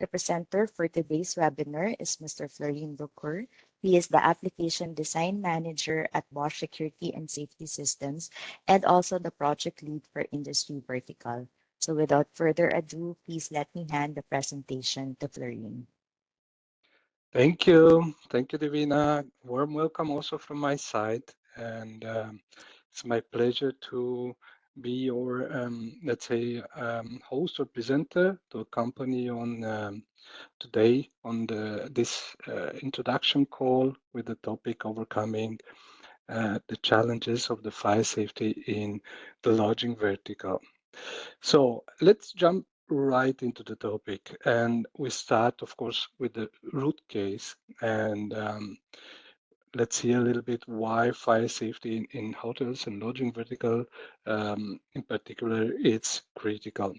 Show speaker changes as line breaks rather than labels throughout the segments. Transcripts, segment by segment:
The presenter for today's webinar is Mr. Florin Bukur. He is the Application Design Manager at Bosch Security and Safety Systems and also the project lead for Industry Vertical. So without further ado, please let me hand the presentation to Florin.
Thank you. Thank you, Divina. Warm welcome also from my side. And it's my pleasure to be your, let's say, host or presenter to accompany on today on this introduction call with the topic overcoming the challenges of the fire safety in the lodging vertical. So let's jump right into the topic. And we start, of course, with the root case. And let's see a little bit why fire safety in hotels and lodging vertical, in particular, it's critical.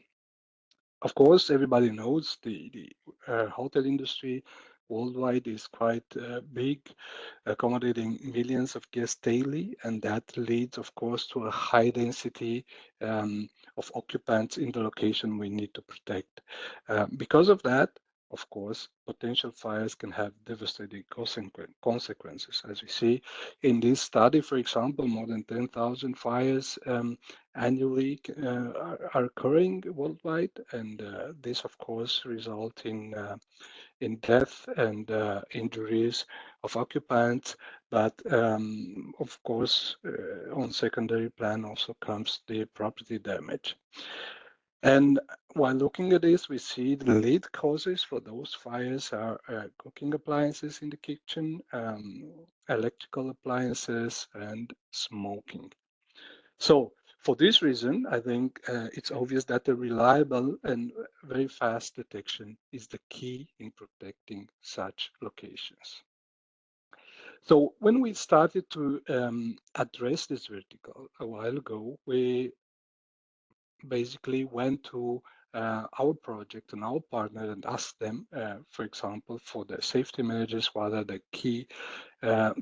Of course, everybody knows the hotel industry worldwide is quite big, accommodating millions of guests daily, and that leads, of course, to a high density of occupants in the location we need to protect. Because of that, of course, potential fires can have devastating consequences. As we see in this study, for example, more than 10,000 fires annually are occurring worldwide, and this, of course, result in death and injuries of occupants. But of course, on secondary plan also comes the property damage. And while looking at this, we see the lead causes for those fires are cooking appliances in the kitchen, electrical appliances, and smoking. So for this reason, I think it's obvious that a reliable and very fast detection is the key in protecting such locations. So when we started to address this vertical a while ago, we basically went to our project and our partner and asked them, for example, for the safety managers, what are the key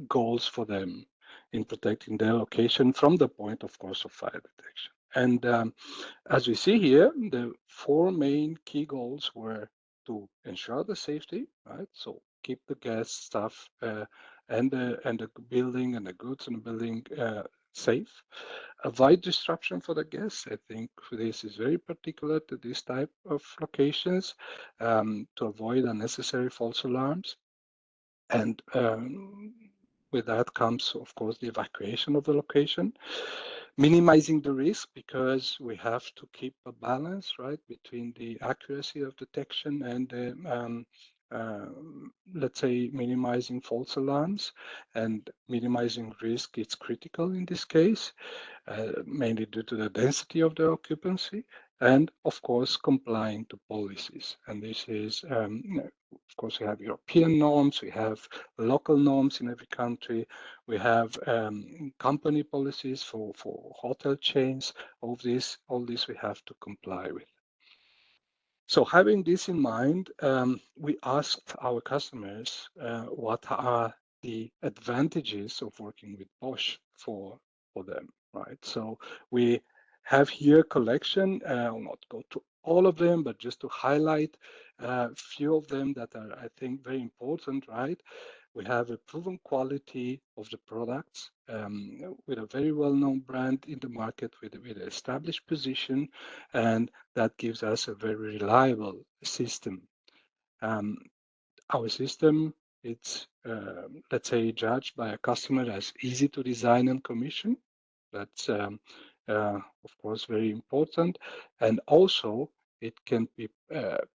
goals for them in protecting their location from the point, of course, of fire detection. And as we see here, the four main key goals were to ensure the safety, right? So keep the guest staff and the building and the goods in the building safe. Avoid disruption for the guests. I think this is very particular to this type of locations, to avoid unnecessary false alarms. And with that comes, of course, the evacuation of the location, minimizing the risk because we have to keep a balance, right, between the accuracy of detection and the let's say minimizing false alarms, and minimizing risk is critical in this case, mainly due to the density of the occupancy, and of course complying to policies. And this is, of course, we have European norms, we have local norms in every country, we have company policies for hotel chains. All this we have to comply with. So having this in mind, we asked our customers what are the advantages of working with Bosch for them, right? So we have here a collection. I'll not go to all of them, but just to highlight a few of them that are, I think, very important, right? We have a proven quality of the products with a very well-known brand in the market with an established position, and that gives us a very reliable system. Um, our system, it's, let's say, judged by a customer as easy to design and commission. That's, of course, very important. And also, it can be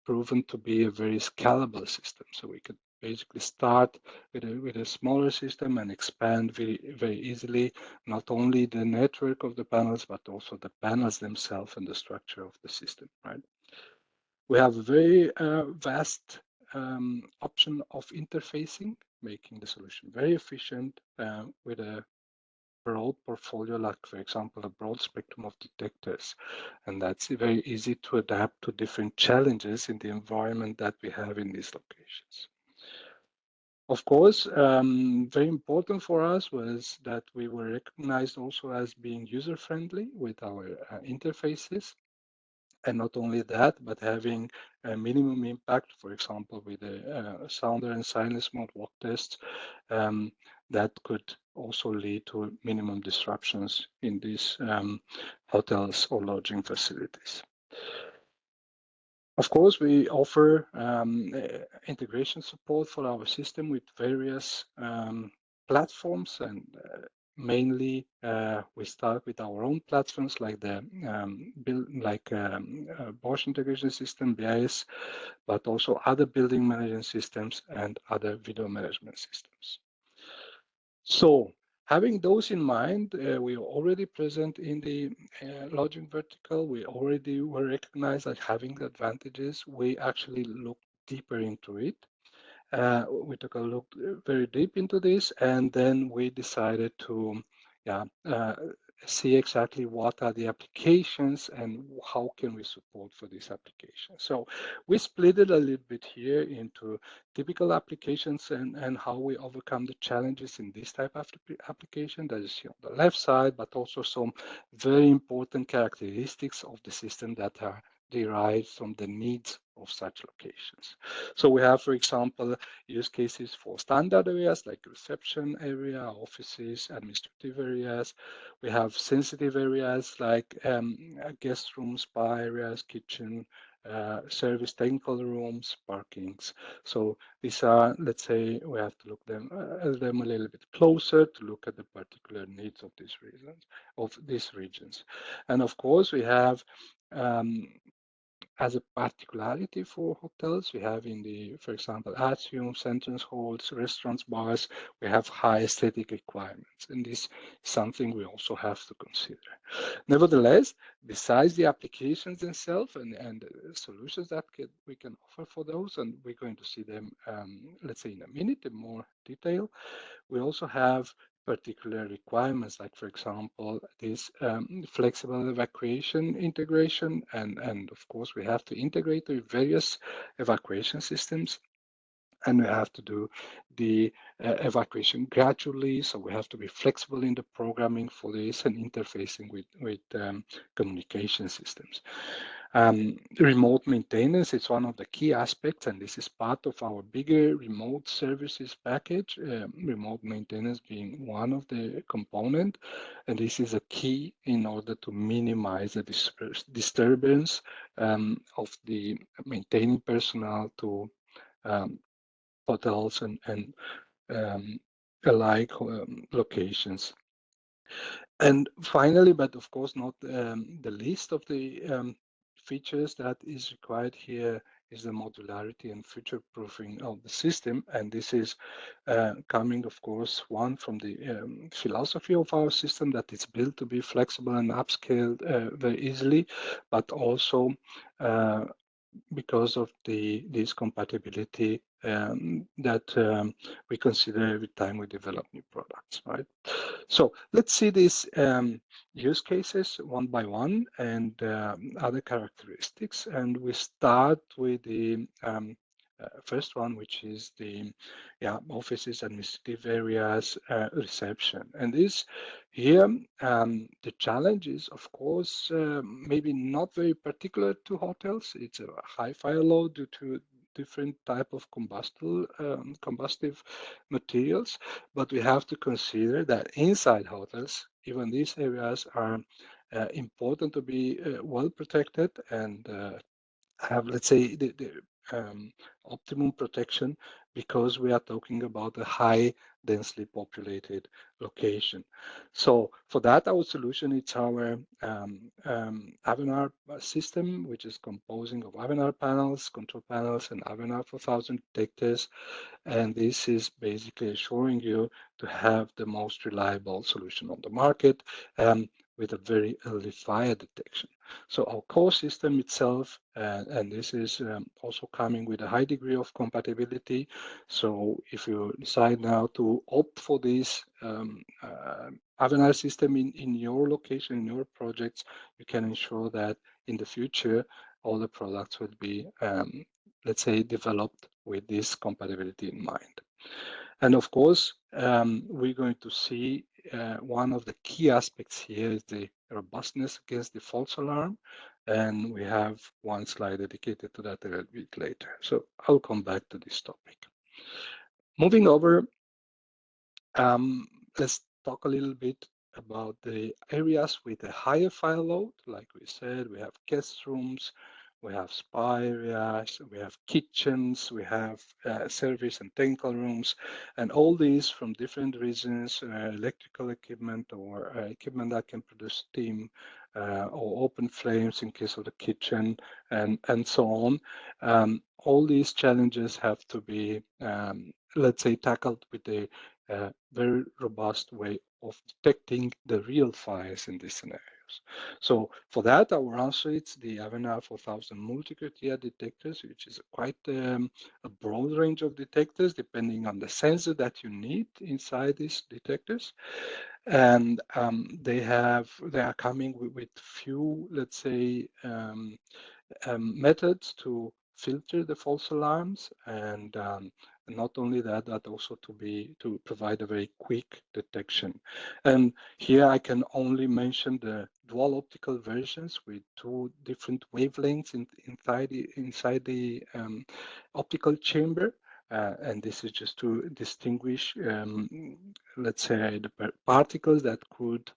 proven to be a very scalable system. So we could basically start with a smaller system and expand very, very easily, not only the network of the panels, but also the panels themselves and the structure of the system, right? We have a very vast option of interfacing, making the solution very efficient with a broad portfolio, like, for example, a broad spectrum of detectors. And that's very easy to adapt to different challenges in the environment that we have in these locations. Of course, very important for us was that we were recognized also as being user-friendly with our interfaces. And not only that, but having a minimum impact, for example, with the sounder and silence mode walk tests, um, that could also lead to minimum disruptions in these hotels or lodging facilities. Of course, we offer integration support for our system with various platforms, and mainly we start with our own platforms like the Bosch integration system, BIS, but also other building management systems and other video management systems. So having those in mind, we are already present in the lodging vertical. We already were recognized as having advantages. We actually looked deeper into it. We took a look very deep into this, and then we decided to, yeah, see exactly what are the applications and how can we support for these applications. So we split it a little bit here into typical applications and how we overcome the challenges in this type of application that is here on the left side, but also some very important characteristics of the system that are derived from the needs of such locations. So we have, for example, use cases for standard areas like reception area, offices, administrative areas. We have sensitive areas like guest rooms, spa areas, kitchen, service technical rooms, parkings. So these are, let's say, we have to look them a little bit closer to look at the particular needs of these regions. And of course, we have um, as a particularity for hotels, we have in the, for example, atriums, entrance halls, restaurants, bars, we have high aesthetic requirements. And this is something we also have to consider. Nevertheless, besides the applications themselves and the solutions that we can offer for those, and we're going to see them, let's say in a minute in more detail, we also have particular requirements, like, for example, this flexible evacuation integration. And of course, we have to integrate with various evacuation systems. And we have to do the evacuation gradually. So we have to be flexible in the programming for this and interfacing with communication systems. Remote maintenance is one of the key aspects, and this is part of our bigger remote services package, remote maintenance being one of the component. And this is a key in order to minimize the disturbance of the maintaining personnel to um, hotels and um, alike locations. And finally, but of course not the least of the features that is required here is the modularity and future proofing of the system. And this is coming, of course, one from the philosophy of our system, that it's built to be flexible and upscaled very easily, but also because of this compatibility that we consider every time we develop new products, right? So let's see these use cases one by one and other characteristics. And we start with the first one, which is the offices, administrative areas, reception. And this here, the challenge is, of course, maybe not very particular to hotels. It's a high fire load due to different type of combustive materials, but we have to consider that inside hotels, even these areas are important to be well protected and have, let's say, the optimum protection, because we are talking about a high densely populated location. So for that, our solution is our Avenar system, which is composing of Avenar panels, control panels, and Avenar 4000 detectors. And this is basically assuring you to have the most reliable solution on the market with a very early fire detection. So our core system itself, and this is also coming with a high degree of compatibility. So if you decide now to opt for this Avenar system in your location, in your projects, you can ensure that in the future, all the products will be, let's say, developed with this compatibility in mind. And of course, we're going to see one of the key aspects here is the robustness against the false alarm. and we have one slide dedicated to that a little bit later. So I'll come back to this topic. Moving over, um, let's talk a little bit about the areas with a higher fire load. Like we said, we have guest rooms, we have spa areas, we have kitchens, we have service and technical rooms, and all these from different reasons, electrical equipment or equipment that can produce steam or open flames in case of the kitchen, and so on. All these challenges have to be, let's say, tackled with a very robust way of detecting the real fires in these scenarios. So for that, our answer is the Avanade 4000 multi-criteria detectors, which is quite a broad range of detectors depending on the sensor that you need inside these detectors. And they are coming with few, let's say, methods to filter the false alarms, and not only that, but also to provide a very quick detection. And here I can only mention the dual optical versions with two different wavelengths inside the optical chamber. And this is just to distinguish, let's say, the particles that could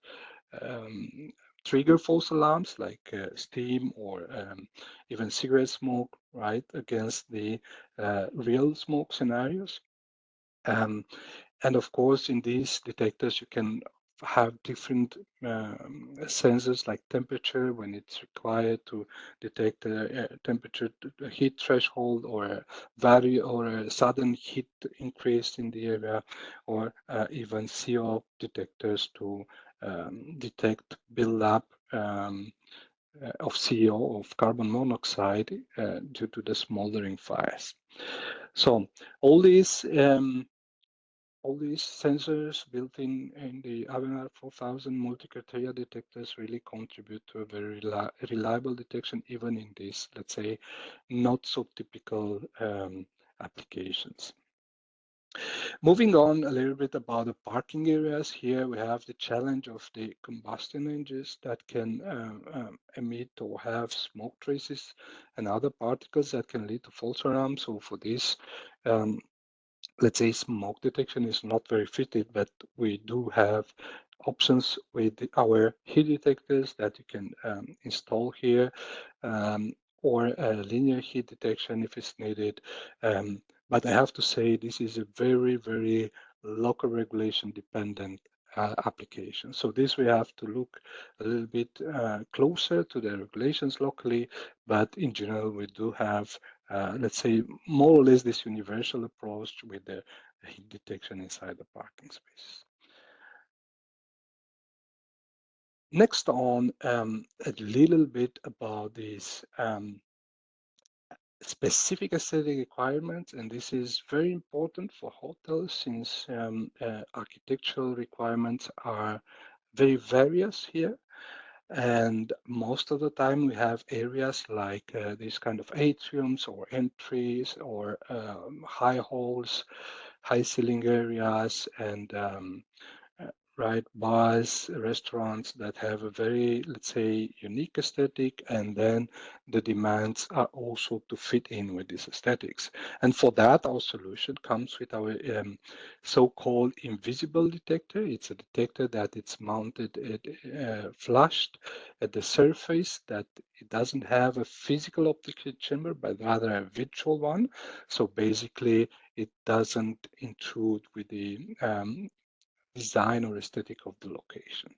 um, trigger false alarms like steam or even cigarette smoke, right, against the real smoke scenarios. Um, and of course, in these detectors, you can have different sensors like temperature when it's required to detect a temperature, a heat threshold, or a value or a sudden heat increase in the area, or even CO detectors to detect build-up of CO, of carbon monoxide, due to the smoldering fires. So all these sensors built in the Avanade 4000 multi-criteria detectors really contribute to a very reliable detection, even in these, let's say, not so typical applications. Moving on a little bit about the parking areas, here we have the challenge of the combustion engines that can emit or have smoke traces and other particles that can lead to false alarms. So for this, um, let's say smoke detection is not very fitted, but we do have options with our heat detectors that you can install here, um, or a linear heat detection if it's needed. But I have to say this is a very, very local regulation dependent application. So this we have to look a little bit closer to the regulations locally, but in general we do have let's say, more or less this universal approach with the heat detection inside the parking space. Next on, a little bit about these specific aesthetic requirements, and this is very important for hotels since architectural requirements are very various here. And most of the time we have areas like these kind of atriums or entries or high halls, high ceiling areas, and uh, right, bars, restaurants that have a very, let's say, unique aesthetic, and then the demands are also to fit in with these aesthetics. And for that, our solution comes with our so-called invisible detector. It's a detector that it's mounted flushed at the surface, that it doesn't have a physical optical chamber, but rather a virtual one. So basically, it doesn't intrude with the design or aesthetic of the location.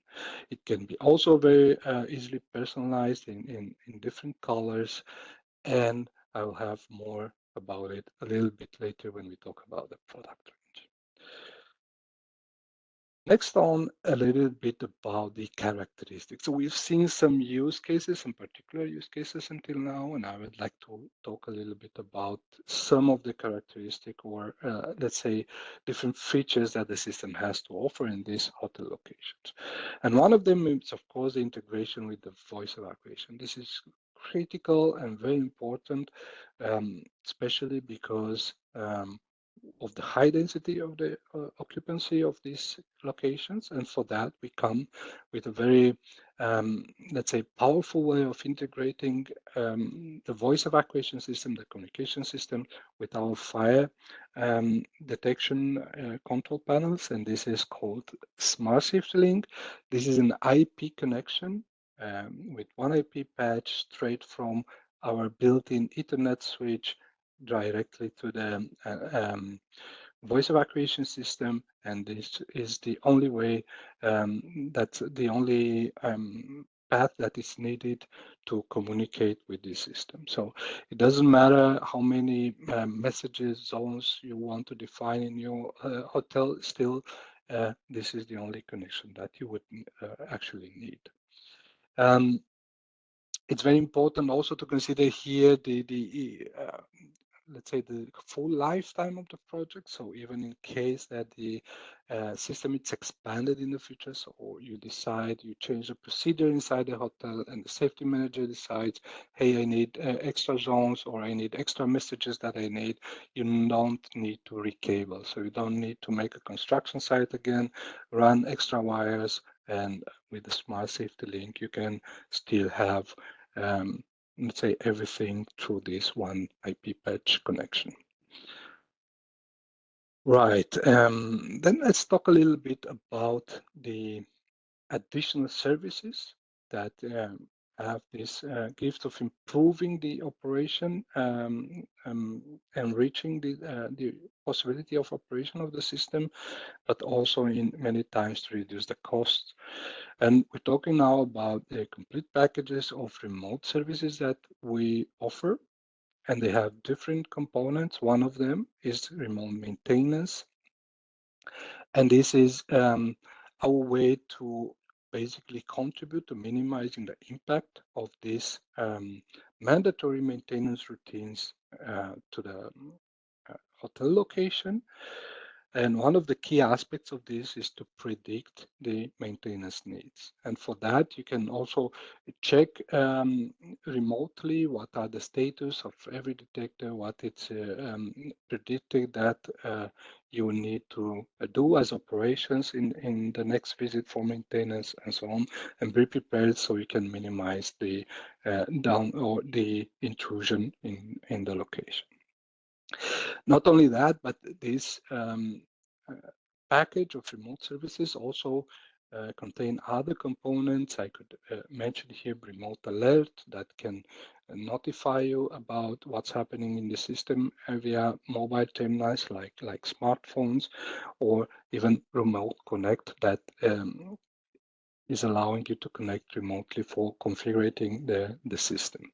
It can be also very easily personalized in different colors, and I will have more about it a little bit later when we talk about the product range. Next on, a little bit about the characteristics. So we've seen some use cases, some particular use cases until now, and I would like to talk a little bit about some of the characteristic or let's say different features that the system has to offer in these hotel locations. And one of them is, of course, the integration with the voice evacuation. This is critical and very important, especially because of the high density of the occupancy of these locations. And for that, we come with a very, let's say, powerful way of integrating the voice evacuation system, the communication system, with our fire detection control panels. And this is called Smart Safety Link. This is an IP connection with one IP patch straight from our built-in Ethernet switch directly to the voice evacuation system, and this is the only way, that's the only path that is needed to communicate with this system. So it doesn't matter how many messages zones you want to define in your hotel, still this is the only connection that you would actually need. Um, it's very important also to consider here the let's say the full lifetime of the project. So even in case that the system is expanded in the future, so you decide, you change the procedure inside the hotel and the safety manager decides, hey, I need extra zones or I need extra messages that I need, you don't need to recable. So you don't need to make a construction site again, run extra wires, and with the smart safety link, you can still have let's say everything through this one IP patch connection. Right. Then let's talk a little bit about the additional services that have this gift of improving the operation, enriching the possibility of operation of the system, but also in many times to reduce the cost. And we're talking now about the complete packages of remote services that we offer, and they have different components. One of them is remote maintenance, and this is our way to basically contribute to minimizing the impact of these mandatory maintenance routines to the hotel location. And one of the key aspects of this is to predict the maintenance needs. And for that, you can also check remotely what are the status of every detector, what it's predicted that you will need to do as operations in the next visit for maintenance and so on, and be prepared so you can minimize the down or the intrusion in the location. Not only that, but this package of remote services also contain other components. I could mention here remote alert that can notify you about what's happening in the system via mobile terminals like smartphones, or even remote connect that is allowing you to connect remotely for configuring the system.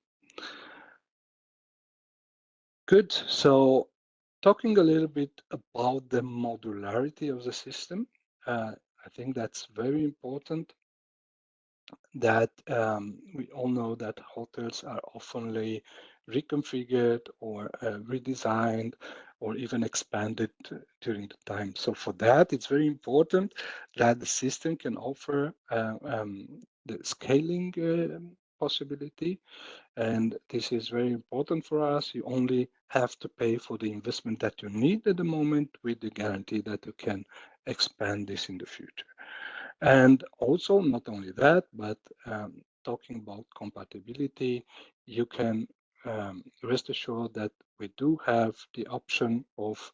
Good. So talking a little bit about the modularity of the system, I think that's very important, that we all know that hotels are oftenly reconfigured or redesigned or even expanded during the time. So for that, it's very important that the system can offer the scaling possibility, and this is very important for us. You only have to pay for the investment that you need at the moment with the guarantee that you can expand this in the future. And also, not only that, but talking about compatibility, you can rest assured that we do have the option of,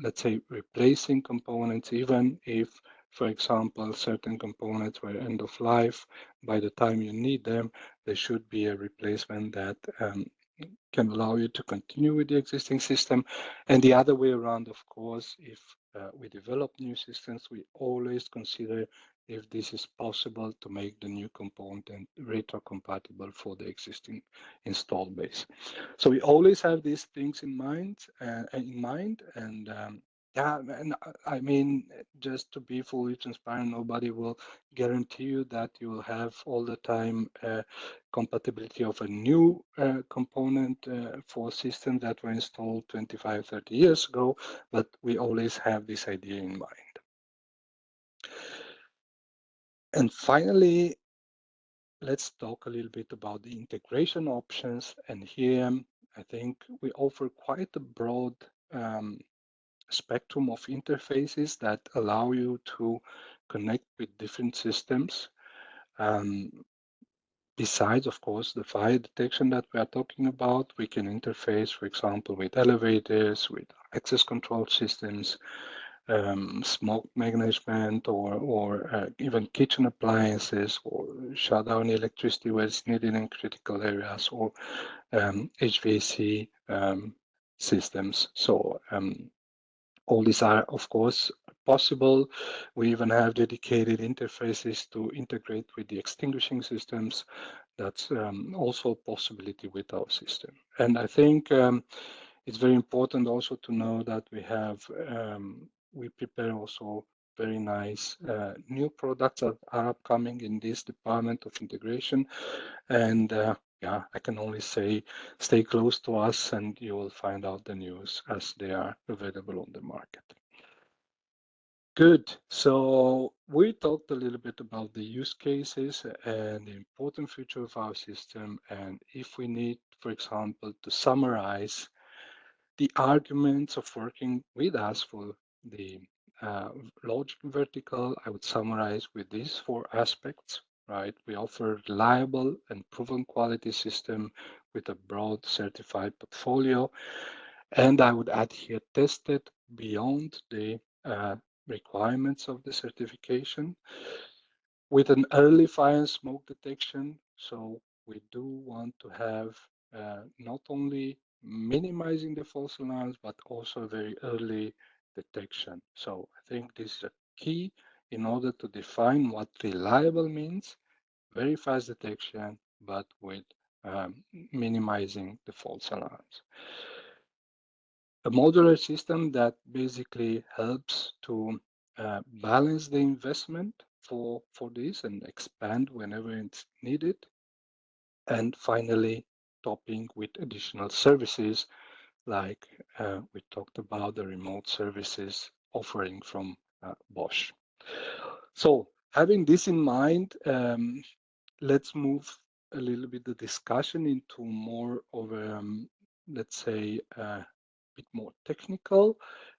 let's say, replacing components, even if, for example, certain components were end of life. By the time you need them, there should be a replacement that can allow you to continue with the existing system. And the other way around, of course, if we develop new systems, we always consider if this is possible to make the new component retro-compatible for the existing installed base. So we always have these things in mind, and yeah, and I mean, just to be fully transparent, nobody will guarantee you that you will have all the time compatibility of a new component for systems that were installed 25, 30 years ago, but we always have this idea in mind. And finally, let's talk a little bit about the integration options. And here, I think we offer quite a broad spectrum of interfaces that allow you to connect with different systems. Um, Besides, of course, the fire detection that we are talking about, we can interface, for example, with elevators, with access control systems, smoke management, or even kitchen appliances, or shut down electricity where it's needed in critical areas, or HVAC systems. So all these are, of course, possible. We even have dedicated interfaces to integrate with the extinguishing systems. That's also a possibility with our system. And I think it's very important also to know that we prepare also very nice new products that are upcoming in this department of integration. And yeah, I can only say stay close to us and you will find out the news as they are available on the market. Good. So we talked a little bit about the use cases and the important feature of our system. And if we need, for example, to summarize the arguments of working with us for the logic vertical, I would summarize with these four aspects, right? We offer reliable and proven quality system with a broad certified portfolio. And I would add here tested beyond the requirements of the certification with an early fire and smoke detection. So we do want to have not only minimizing the false alarms, but also very early detection. So I think this is a key in order to define what reliable means, very fast detection, but with minimizing the false alarms. A modular system that basically helps to balance the investment for this and expand whenever it's needed. And finally, topping with additional services like we talked about the remote services offering from Bosch. So having this in mind, let's move a little bit the discussion into more of a, let's say, a bit more technical,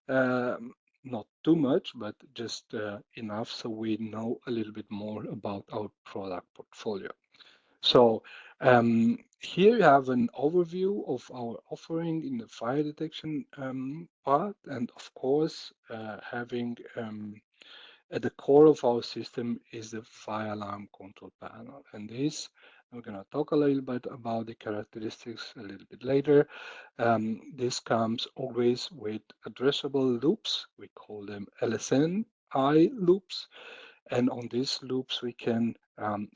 not too much, but just enough so we know a little bit more about our product portfolio. So here you have an overview of our offering in the fire detection part, and of course, having at the core of our system is the fire alarm control panel. And this, I'm going to talk a little bit about the characteristics a little bit later. This comes always with addressable loops. We call them LSNI loops. And on these loops, we can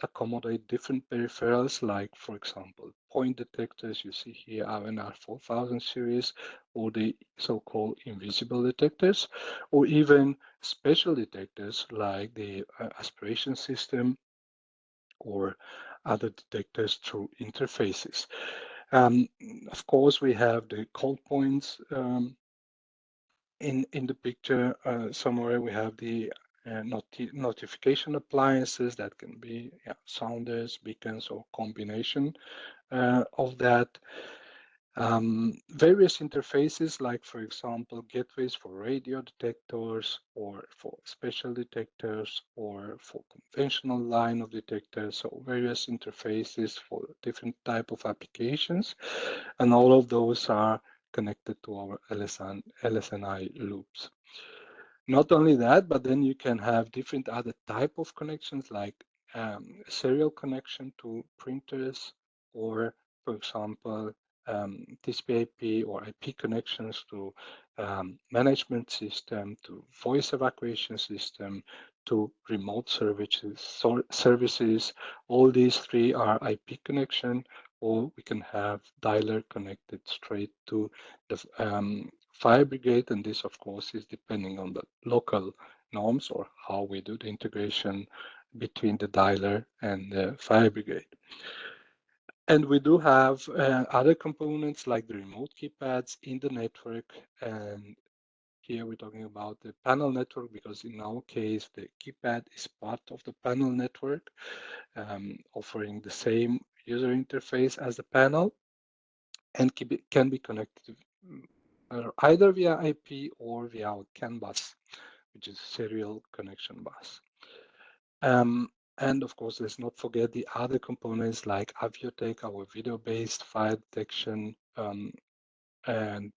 accommodate different peripherals, like, for example, point detectors. You see here RNR 4000 series, or the so-called invisible detectors, or even special detectors like the aspiration system or other detectors through interfaces. Um, of course, we have the call points in the picture somewhere. We have the notification appliances that can be sounders, beacons, or combination of that. Various interfaces, like, for example, gateways for radio detectors or for special detectors or for conventional line of detectors. So various interfaces for different type of applications. And all of those are connected to our LSNI loops. Not only that, but then you can have different other type of connections, like serial connection to printers, or, for example, TCP/IP or IP connections to management system, to voice evacuation system, to remote services. All these three are IP connection, or we can have dialer connected straight to the fire brigade, and this, of course, is depending on the local norms or how we do the integration between the dialer and the fire brigade. And we do have other components like the remote keypads in the network. And here we're talking about the panel network, because in our case, the keypad is part of the panel network, offering the same user interface as the panel, and can be connected either via IP or via our CAN bus, which is serial connection bus. Um, and of course, let's not forget the other components like Aviotech, our video-based fire detection, and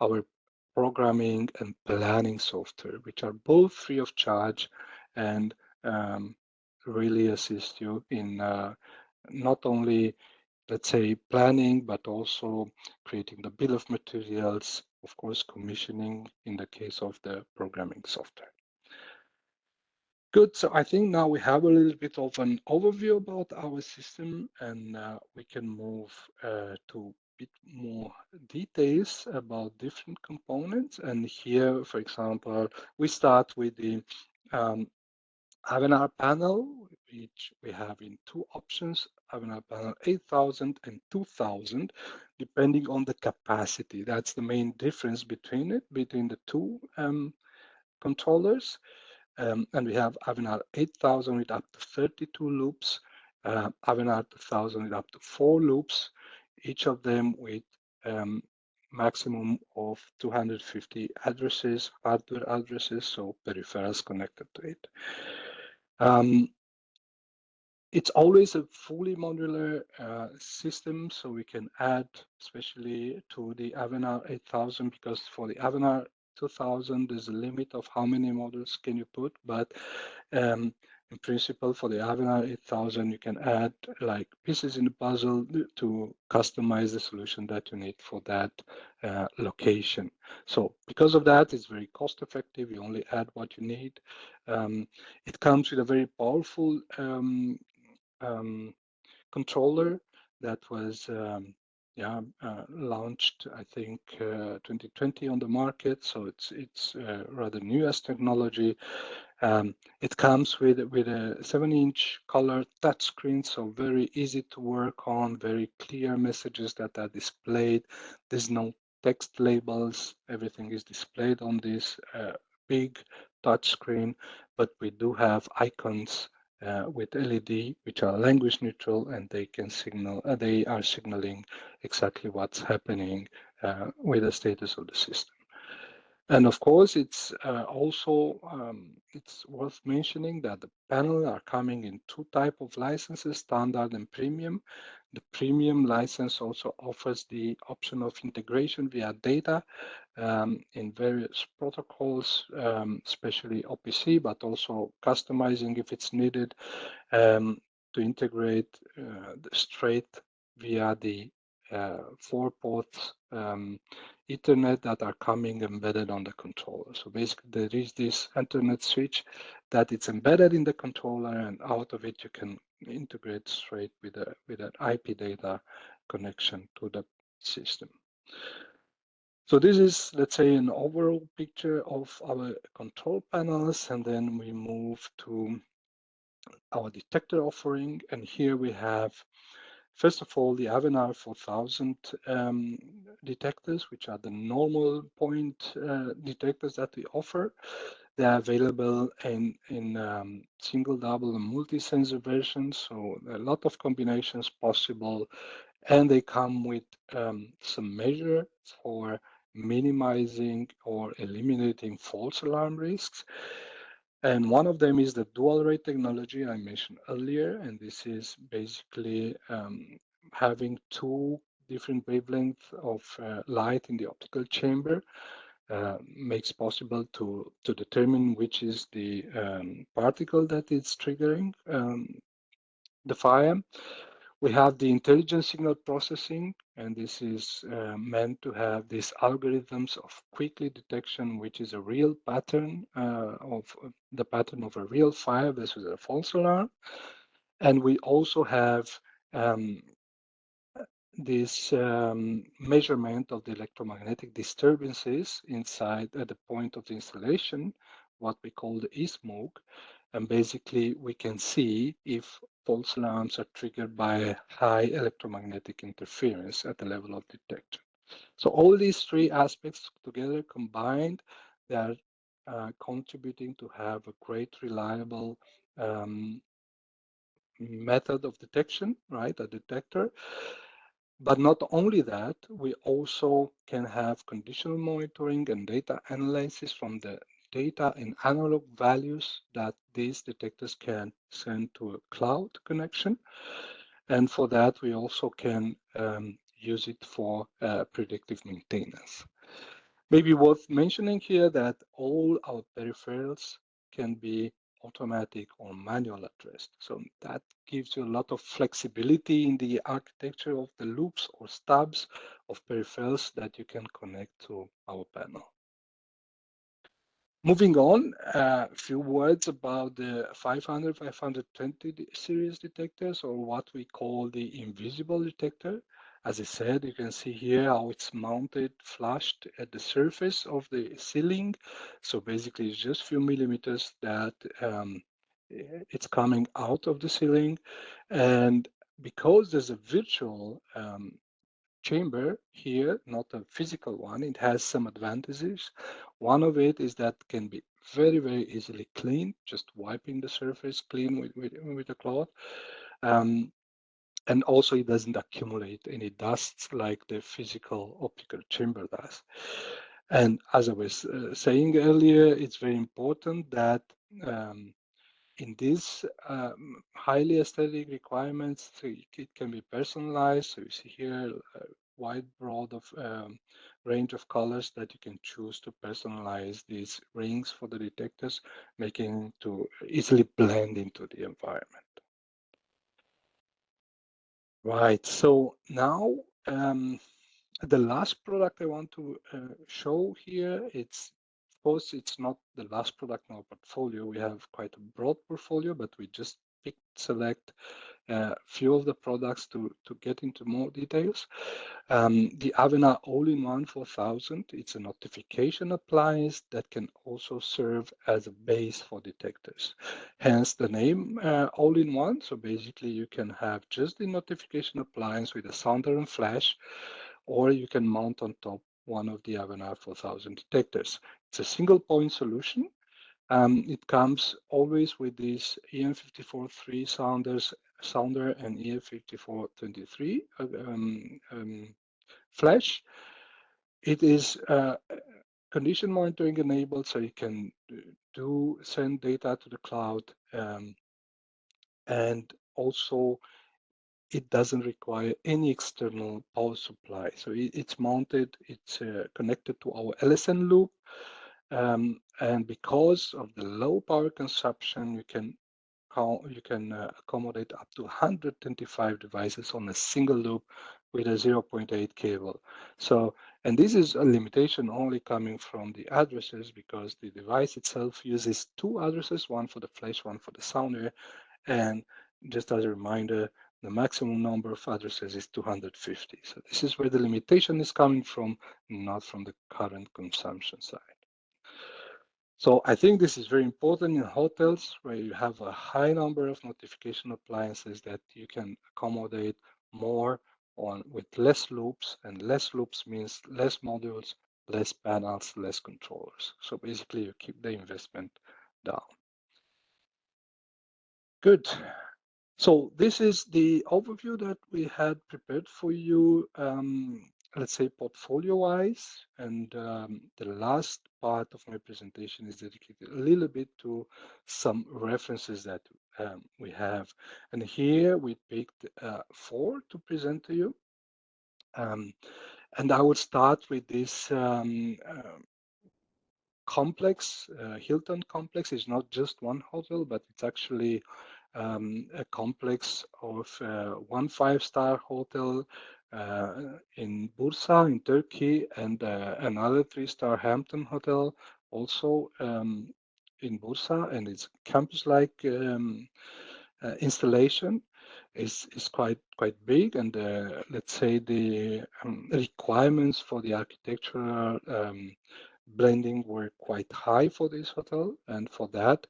our programming and planning software, which are both free of charge and um, really assist you in not only, let's say, planning, but also creating the bill of materials, of course, commissioning in the case of the programming software. Good. So I think now we have a little bit of an overview about our system, and we can move to a bit more details about different components. And here, for example, we start with the Avenar panel, which we have in two options, Avenar panel 8000 and 2000, depending on the capacity. That's the main difference between it, between the two controllers. And we have Avinar 8000 with up to 32 loops, Avinar 2000 with up to 4 loops, each of them with maximum of 250 addresses, hardware addresses, so peripherals connected to it. Um, it's always a fully modular system, so we can add, especially to the Avenar 8000, because for the Avenar 2000, there's a limit of how many models can you put, but in principle, for the Avenar 8000, you can add like pieces in the puzzle to customize the solution that you need for that location. So because of that, it's very cost effective. You only add what you need. It comes with a very powerful um, controller that was launched, I think, 2020 on the market. So it's rather newest technology. It comes with a 7-inch color touchscreen, so very easy to work on, very clear messages that are displayed. There's no text labels. Everything is displayed on this big touchscreen, but we do have icons with LED, which are language neutral, and they can signal. They are signaling exactly what's happening with the status of the system. And of course, it's also it's worth mentioning that the panel are coming in two type of licenses, standard and premium. The premium license also offers the option of integration via data in various protocols, especially OPC, but also customizing if it's needed to integrate straight via the 4 ports Ethernet that are coming embedded on the controller. So basically, there is this Ethernet switch that it's embedded in the controller, and out of it you can integrate straight with an IP data connection to the system. So this is, let's say, an overall picture of our control panels, and then we move to our detector offering. And here we have, first of all, the Avenar 4000 detectors, which are the normal point detectors that we offer. They are available in single, double, and multi-sensor versions, so a lot of combinations possible, and they come with some measure for minimizing or eliminating false alarm risks. And one of them is the dual rate technology I mentioned earlier. And this is basically having two different wavelengths of light in the optical chamber makes possible to determine which is the particle that is triggering the fire. We have the intelligent signal processing, and this is meant to have these algorithms of quickly detection, which is a real pattern of the pattern of a real fire versus a false alarm. And we also have this measurement of the electromagnetic disturbances inside at the point of the installation, what we call the e-smoke. And basically, we can see if false alarms are triggered by high electromagnetic interference at the level of detection. So all these three aspects together combined, they are contributing to have a great reliable method of detection, right? A detector. But not only that, we also can have conditional monitoring and data analysis from the data and analog values that these detectors can send to a cloud connection. And for that, we also can use it for predictive maintenance. Maybe worth mentioning here that all our peripherals can be automatic or manual addressed. So that gives you a lot of flexibility in the architecture of the loops or stubs of peripherals that you can connect to our panel. Moving on, a few words about the 500, 520 series detectors, or what we call the invisible detector. As I said, you can see here how it's mounted flushed at the surface of the ceiling. So basically, it's just a few millimeters that it's coming out of the ceiling. And because there's a virtual chamber here, not a physical one, it has some advantages. One of it is that can be very, very easily cleaned, just wiping the surface clean with a cloth. Um, and also it doesn't accumulate any dusts like the physical optical chamber does. And as I was saying earlier, it's very important that um, in these highly aesthetic requirements, so it can be personalized. So you see here a wide broad of range of colors that you can choose to personalize these rings for the detectors, making to easily blend into the environment. Right. So now the last product I want to show here, of course, it's not the last product in our portfolio. We have quite a broad portfolio, but we just select a few of the products to get into more details. The Avena All-in-One 4000, it's a notification appliance that can also serve as a base for detectors. Hence the name All-in-One. So basically you can have just the notification appliance with a sounder and flash, or you can mount on top one of the Avena 4000 detectors. It's a single point solution. It comes always with these EM543 sounder and EM5423 flash. It is condition monitoring enabled, so you can send data to the cloud, and also it doesn't require any external power supply. So it's mounted, it's connected to our LSN loop, and because of the low power consumption, you can accommodate up to 125 devices on a single loop with a zero point 0.8 cable. So, and this is a limitation only coming from the addresses, because the device itself uses two addresses, one for the flash, one for the sounder. And just as a reminder, the maximum number of addresses is 250. So this is where the limitation is coming from, not from the current consumption side. So I think this is very important in hotels where you have a high number of notification appliances, that you can accommodate more on with less loops, and less loops means less modules, less panels, less controllers. So basically you keep the investment down. Good. So this is the overview that we had prepared for you, let's say portfolio-wise. And the last part of my presentation is dedicated a little bit to some references that we have. And here we picked 4 to present to you. And I would start with this complex. Hilton complex is not just one hotel, but it's actually a complex of one five-star hotel in Bursa in Turkey, and another three-star Hampton hotel also in Bursa, and it's campus-like installation. Is quite big, and let's say the requirements for the architectural blending were quite high for this hotel, and for that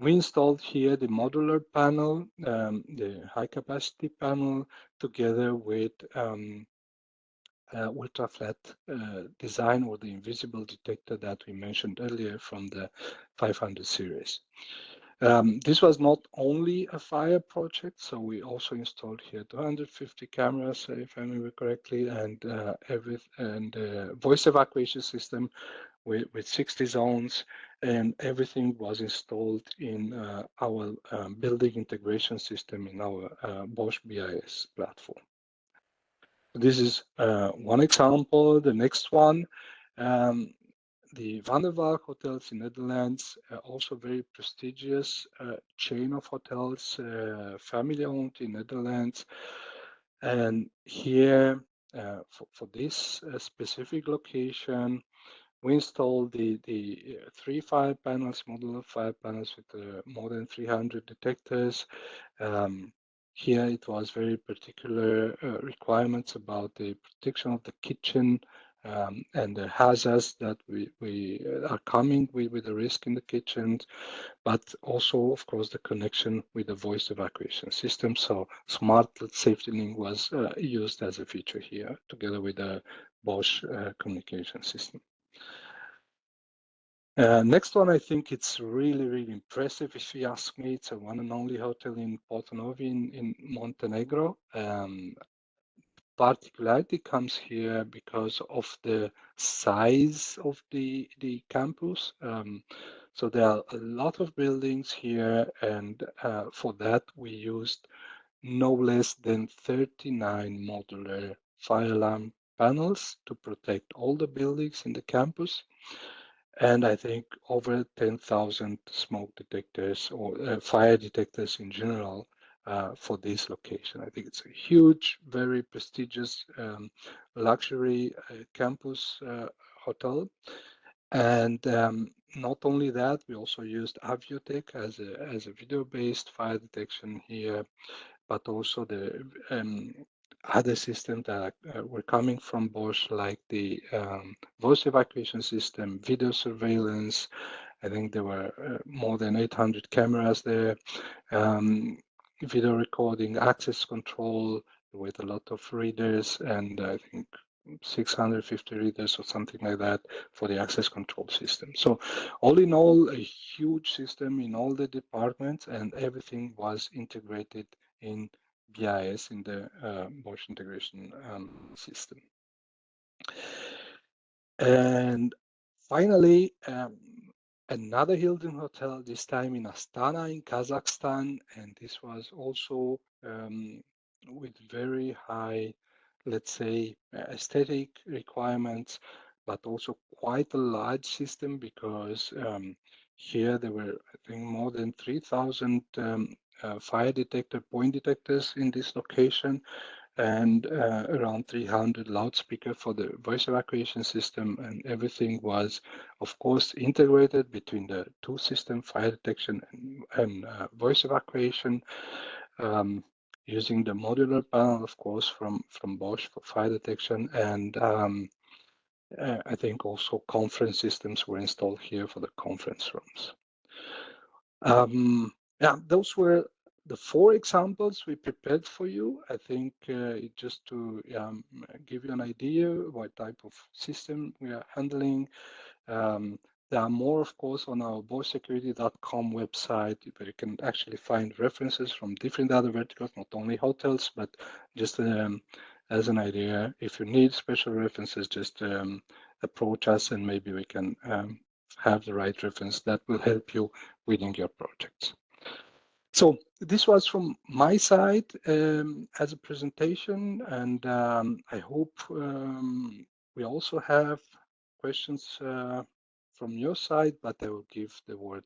we installed here the modular panel, the high capacity panel, together with ultra flat design, or the invisible detector that we mentioned earlier from the 500 series. This was not only a fire project, so we also installed here 250 cameras, if I remember correctly, and voice evacuation system with 60 zones, and everything was installed in our building integration system in our Bosch BIS platform. This is one example. The next one, um, the Van der Valk hotels in Netherlands, also very prestigious chain of hotels, family owned in Netherlands. And here, for this specific location, we installed the three fire panels, modular fire panels with more than 300 detectors. Um, Here it was very particular requirements about the protection of the kitchen and the hazards that we are coming with the risk in the kitchen, but also, of course, the connection with the voice evacuation system. So smart safety link was used as a feature here, together with the Bosch communication system. Next one, I think it's really, really impressive. If you ask me, it's a one and only hotel in Porto Novo in Montenegro. Particularity comes here because of the size of the campus. So there are a lot of buildings here, and for that we used no less than 39 modular fire alarm panels to protect all the buildings in the campus. And I think over 10,000 smoke detectors or fire detectors in general for this location. I think it's a huge, very prestigious luxury campus hotel. And not only that, we also used Aviotech as a video-based fire detection here, but also the other systems that were coming from Bosch, like the voice evacuation system, video surveillance. I think there were more than 800 cameras there, um, video recording, access control with a lot of readers, and I think 650 readers or something like that for the access control system. So all in all, a huge system in all the departments, and everything was integrated in BIS, in the Bosch integration system. And finally, another Hilton hotel, this time in Astana in Kazakhstan. And this was also with very high, let's say, aesthetic requirements, but also quite a large system because here there were, I think, more than 3,000 fire detector point detectors in this location, and around 300 loudspeaker for the voice evacuation system, and everything was, of course, integrated between the two systems, fire detection and voice evacuation, um, using the modular panel, of course, from Bosch for fire detection, and I think also conference systems were installed here for the conference rooms. Yeah, those were the four examples we prepared for you. I think just to give you an idea what type of system we are handling. Um, there are more, of course, on our boschsecurity.com website, where you can actually find references from different other verticals, not only hotels, but just as an idea. If you need special references, just approach us, and maybe we can have the right reference that will help you within your projects. So this was from my side as a presentation, and I hope we also have questions from your side, but I will give the word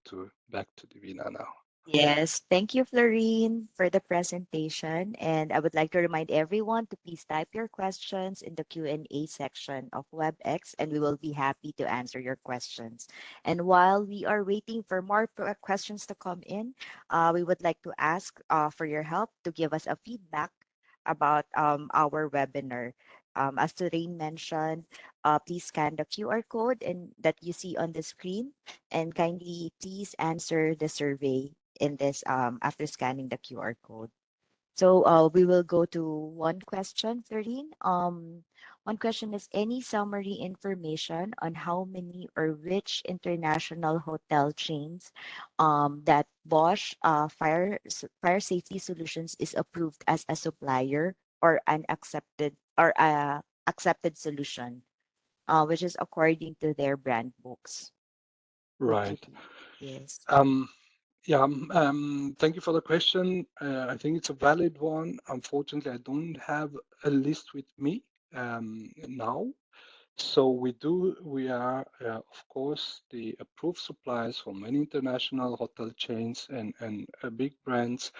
back to Divina now.
Yes, thank you, Florine, for the presentation. And I would like to remind everyone to please type your questions in the Q&A section of WebEx, and we will be happy to answer your questions. And while we are waiting for more questions to come in, we would like to ask for your help to give us a feedback about our webinar. As Lorraine mentioned, please scan the QR code and that you see on the screen, and kindly please answer the survey in this after scanning the QR code. So we will go to one question, Florine. One question is any summary information on how many or which international hotel chains that Bosch Fire Safety Solutions is approved as a supplier or an accepted solution, which is according to their brand books. Would you
Right.
be? Yes.
Um, yeah, thank you for the question. I think it's a valid one. Unfortunately, I don't have a list with me now. So we are, of course, the approved suppliers for many international hotel chains and big brands.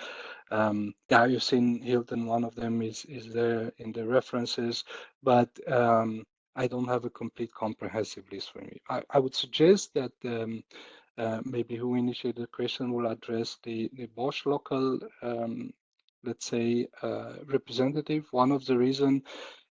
Yeah, you've seen Hilton, one of them is there in the references, but I don't have a complete comprehensive list for me. I would suggest that maybe who initiated the question will address the Bosch local, let's say, representative. One of the reason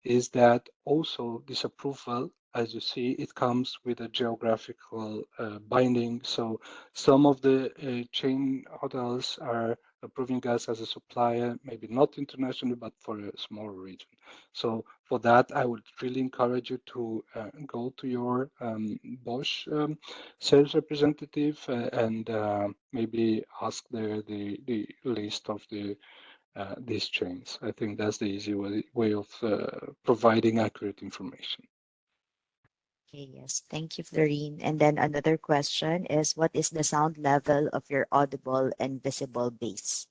is that also this approval, as you see, it comes with a geographical binding. So some of the chain hotels are approving us as a supplier, maybe not internationally, but for a smaller region. So for that, I would really encourage you to go to your Bosch sales representative and maybe ask the list of these chains. I think that's the easy way of providing accurate information.
Okay, yes. Thank you, Florine. And then another question is what is the sound level of your audible and visible bass?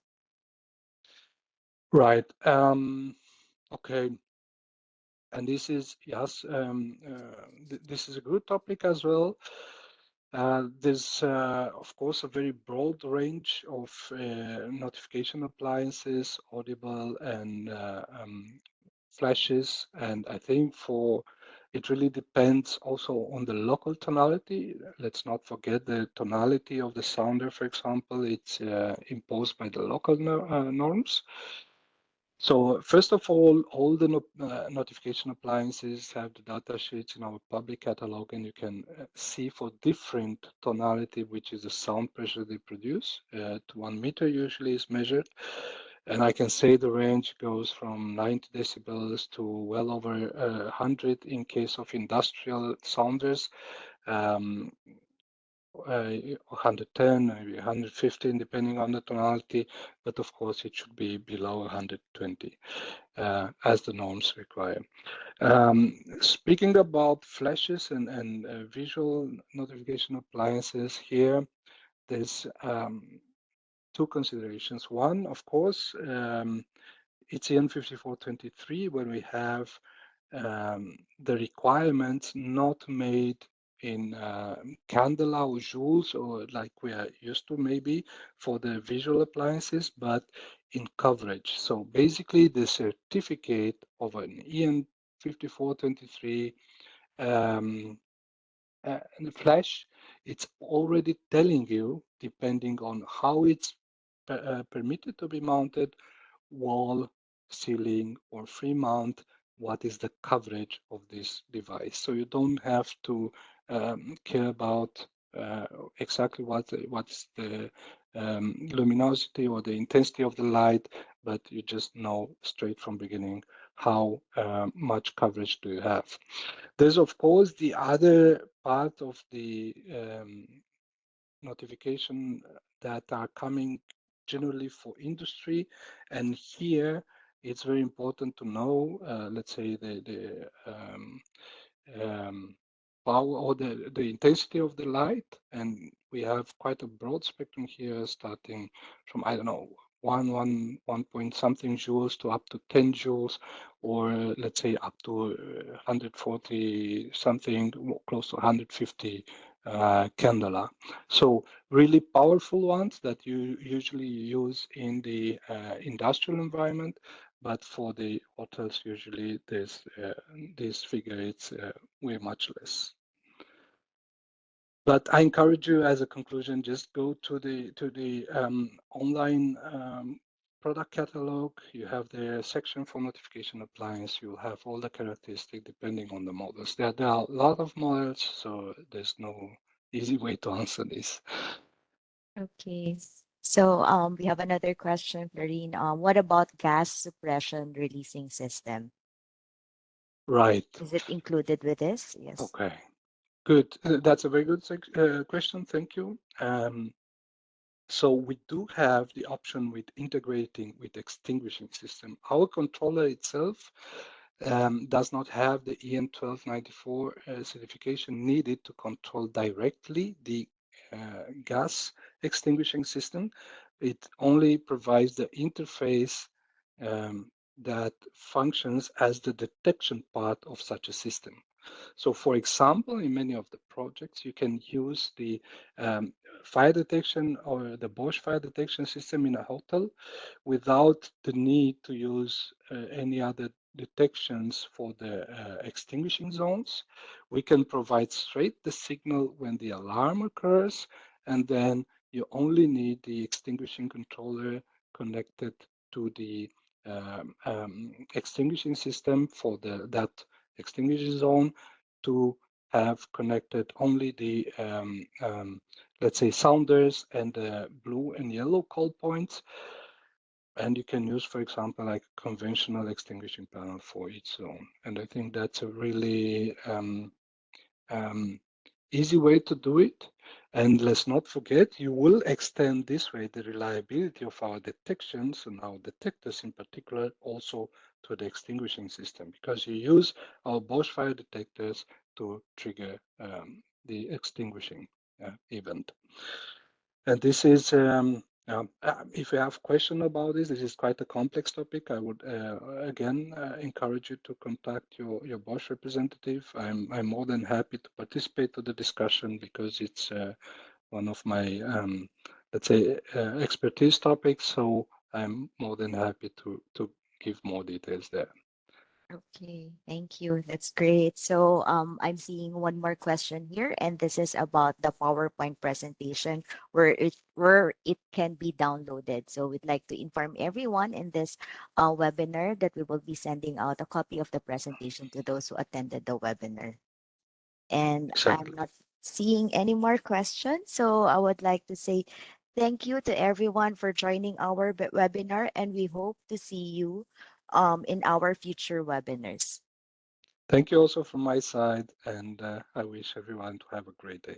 Right. Okay. And this is, yes, this is a good topic as well. There's, of course, a very broad range of notification appliances, audible and flashes. And I think for it really depends also on the local tonality. Let's not forget the tonality of the sounder, for example, it's imposed by the local norms. So first of all the notification appliances have the data sheets in our public catalog, and you can see for different tonality, which is the sound pressure they produce. To 1 meter usually is measured. And I can say the range goes from 90 decibels to well over 100 in case of industrial sounders. Um, 110, maybe 115, depending on the tonality, but of course it should be below 120 as the norms require. Speaking about flashes and visual notification appliances here, there's two considerations. One, of course, it's EN 5423 when we have the requirements not made in candela or joules or like we are used to maybe for the visual appliances, but in coverage. So basically the certificate of an EN 5423 and the flash, it's already telling you, depending on how it's permitted to be mounted, wall, ceiling, or free mount, what is the coverage of this device. So you don't have to care about exactly what's the luminosity or the intensity of the light, but you just know straight from beginning how much coverage do you have. There's of course the other part of the notification that are coming generally for industry, and here it's very important to know, let's say um, power or the intensity of the light, and we have quite a broad spectrum here, starting from I don't know one point something joules to up to 10 joules, or let's say up to 140 something, close to 150 candela. So really powerful ones that you usually use in the industrial environment, but for the hotels usually this figure it's way much less. But I encourage you as a conclusion, just go to the online product catalog. You have the section for notification appliance. You'll have all the characteristics depending on the models. There are a lot of models, so there's no easy way to answer this.
Okay. So we have another question, Florine. What about gas suppression releasing system?
Right.
Is it included with this? Yes.
Okay. Good. That's a very good question. Thank you. So we do have the option with integrating with extinguishing system. Our controller itself does not have the EN 1294 certification needed to control directly the gas extinguishing system. It only provides the interface um, that functions as the detection part of such a system. So for example, in many of the projects, you can use the um, fire detection or the Bosch fire detection system in a hotel without the need to use any other detections for the extinguishing zones. We can provide straight the signal when the alarm occurs, and then you only need the extinguishing controller connected to the extinguishing system for that extinguishing zone to have connected only the let's say sounders and the blue and yellow call points, and you can use, for example, like a conventional extinguishing panel for each zone. And I think that's a really um, easy way to do it. And let's not forget, you will extend this way the reliability of our detections and our detectors in particular also to the extinguishing system, because you use our Bosch fire detectors to trigger the extinguishing event. And this is, if you have question about this is quite a complex topic. I would again encourage you to contact your Bosch representative. I'm more than happy to participate to the discussion because it's one of my, let's say, expertise topics. So I'm more than happy to give more details there.
Okay, thank you. That's great. So I'm seeing one more question here, and this is about the PowerPoint presentation where it can be downloaded. So we'd like to inform everyone in this webinar that we will be sending out a copy of the presentation to those who attended the webinar. And I'm
Exactly.
not seeing any more questions. So I would like to say thank you to everyone for joining our webinar, and we hope to see you in our future webinars.
Thank you also from my side, and I wish everyone to have a great day.